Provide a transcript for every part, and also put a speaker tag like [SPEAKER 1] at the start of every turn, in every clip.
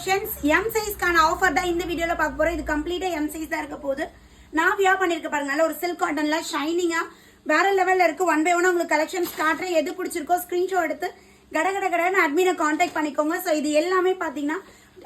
[SPEAKER 1] Collections M சைஸ்க்கான offer தான் இந்த வீடியோல பார்க்க போறோம். இது கம்ப்ளீட்டா எம் சைஸ் தான் இருக்க போகுது. நான் வியா பண்ணிருக்க பாருங்க, நல்ல ஒரு சில்க் காட்டன்ல ஷைனிங்கா வேற லெவல்ல இருக்கு. ஒன் பை ஒன் உங்களுக்கு கலெக்ஷன்ஸ் காட்டுறேன். எது பிடிச்சிருக்கோ ஸ்கிரீன்ஷாட் எடுத்து கடகடன்னு அட்மினை கான்டாக்ட் பண்ணிக்கோங்க. ஸோ இது எல்லாமே பாத்தீங்கன்னா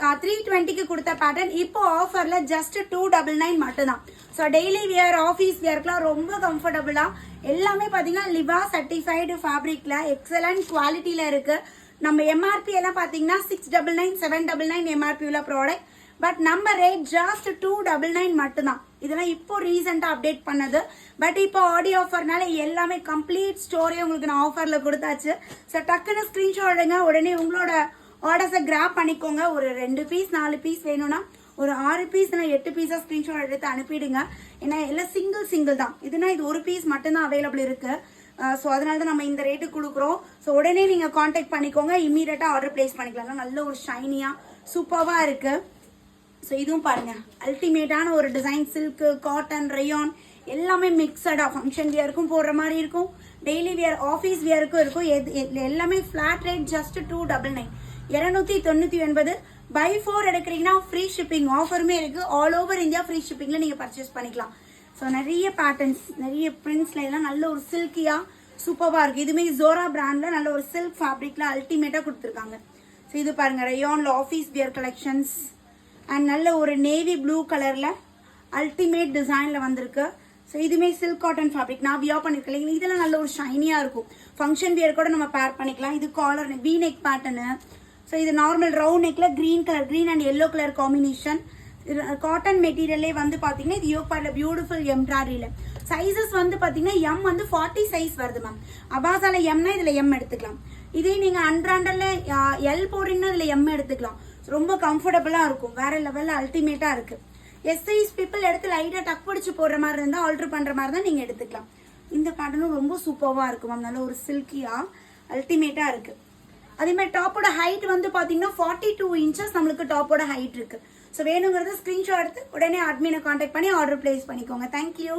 [SPEAKER 1] 320க்கு கொடுத்த பேட்டர்ன் இப்போ ஆஃபர்ல ஜஸ்ட் 299 மட்டும்தான். ஸோ டெய்லி வியர் ஆஃபீஸ் வியர்க்குலாம் ரொம்ப கம்ஃபர்டபுளா எல்லாமே பாத்தீங்கன்னா லிவா சர்டிஃபைடு ஃபேப்ரிக்ல எக்ஸலன்ட் குவாலிட்டியில இருக்கு. நம்ம எம்ஆர்பி எல்லாம் பாத்தீங்கன்னா 699 799 எம்ஆர்பி உள்ள ப்ராடக்ட். பட் நம்ம ரேட் ஜஸ்ட் 299 மட்டும்தான். இதெல்லாம் இப்போ ரீசெண்டா அப்டேட் பண்ணது. பட் இப்போ ஆடியோ ஆஃபர்னால எல்லாமே கம்ப்ளீட் ஸ்டோரே உங்களுக்கு நான் ஆஃபர்ல கொடுத்தாச்சு. ஸோ டக்குன்னு ஸ்கிரீன்ஷாட் எடுங்க, உடனே உங்களோட ஆர்டர்ஸை கிராப் பண்ணிக்கோங்க. ஒரு 2 பீஸ் 4 பீஸ் வேணும்னா ஒரு 6 பீஸ் 8 பீஸா ஸ்கிரீன்ஷாட் எடுத்து அனுப்பிடுங்க. ஏன்னா எல்லாம் சிங்கிள் தான். இதுனா இது ஒரு பீஸ் மட்டும்தான் அவைலபிள் இருக்கு. ஸோ அதனால தான் நம்ம இந்த ரேட்டு கொடுக்குறோம். ஸோ உடனே நீங்கள் காண்டாக்ட் பண்ணிக்கோங்க, இம்மீடியட்டாக ஆர்டர் பிளேஸ் பண்ணிக்கலாம். நல்ல ஒரு ஷைனியாக சூப்பராக இருக்கு. ஸோ இதுவும் பாருங்க, அல்டிமேட்டான ஒரு டிசைன். சில்க்கு, காட்டன், ரயான் எல்லாமே மிக்சடாக ஃபங்க்ஷன் வியருக்கும் போடுற மாதிரி இருக்கும், டெய்லி வியர் ஆஃபீஸ் வியருக்கும் இருக்கும். எல்லாமே ஃபிளாட் ரேட் ஜஸ்ட் 299 299. பை 4 எடுக்கிறீங்கன்னா ஃப்ரீ ஷிப்பிங் ஆஃபருமே இருக்கு. ஆல் ஓவர் இந்தியா ஃப்ரீ ஷிப்பிங்ல நீங்க பர்ச்சேஸ் பண்ணிக்கலாம். ஸோ நிறைய பேட்டர்ன்ஸ், நிறைய பிரிண்ட்ஸ்ல எல்லாம் நல்ல ஒரு சில்கியா சூப்பரா இருக்கு. இதுமே ஜோரா பிராண்ட்ல நல்ல ஒரு சில்க் ஃபேப்ரிக்ல அல்டிமேட்டா கொடுத்துருக்காங்க. ஸோ இது பாருங்க, ரயான்ல ஆஃபீஸ் வியர் கலெக்ஷன்ஸ் அண்ட் நல்ல ஒரு நேவி ப்ளூ கலர்ல அல்டிமேட் டிசைன்ல வந்திருக்கு. ஸோ இதுமே சில்க் காட்டன் ஃபேப்ரிக் நான் வியா பண்ணிருக்கேன். இதெல்லாம் நல்ல ஒரு ஷைனியா இருக்கும். ஃபங்க்ஷன் வியர் கூட நம்ம பேர் பண்ணிக்கலாம். இது காலர் வி நெக் பேட்டர்னு. ஸோ இது நார்மல் ரவுண்ட் நெக்ல green and yellow colour combination. Cotton மெட்டீரியலே வந்து பாத்தீங்கன்னா இது யோக்பாட்ல பியூட்டிஃபுல் எம்ப்ராய்டரியில. சைசஸ் வந்து பாத்தீங்கன்னா எம் வந்து 40 சைஸ் வருது மேம். அபாசால எம்னா இதுல எம் எடுத்துக்கலாம். இதே நீங்க அண்ட்ராண்டர்ல எல் போடுறீங்கன்னா இதுல எம் எடுத்துக்கலாம். ரொம்ப கம்ஃபர்டபுளா இருக்கும். வேற லெவல்ல அல்டிமேட்டா இருக்கு. எஸ் சைஸ் பீப்புள் எடுத்து லைட்டா டக் பிடிச்சு போடுற மாதிரி இருந்தா ஆல்டர் பண்ற மாதிரி தான் நீங்க எடுத்துக்கலாம். இந்த பேட்டர்னும் ரொம்ப சூப்பர்வா இருக்கும் மேம். நல்ல ஒரு சில்கியா அல்டிமேட்டா இருக்கு. அதே மாதிரி டாப்போட ஹைட் வந்து பாத்தீங்கன்னா 42 இன்ச்சஸ் நம்மளுக்கு டாப்போட ஹைட் இருக்கு. ஸோ வேணுங்கிறத ஸ்கிரீன்ஷாட் எடுத்து உடனே அட்மினை கான்டாக்ட் பண்ணி ஆர்டர் பிளேஸ் பண்ணிக்கோங்க. தேங்க்யூ.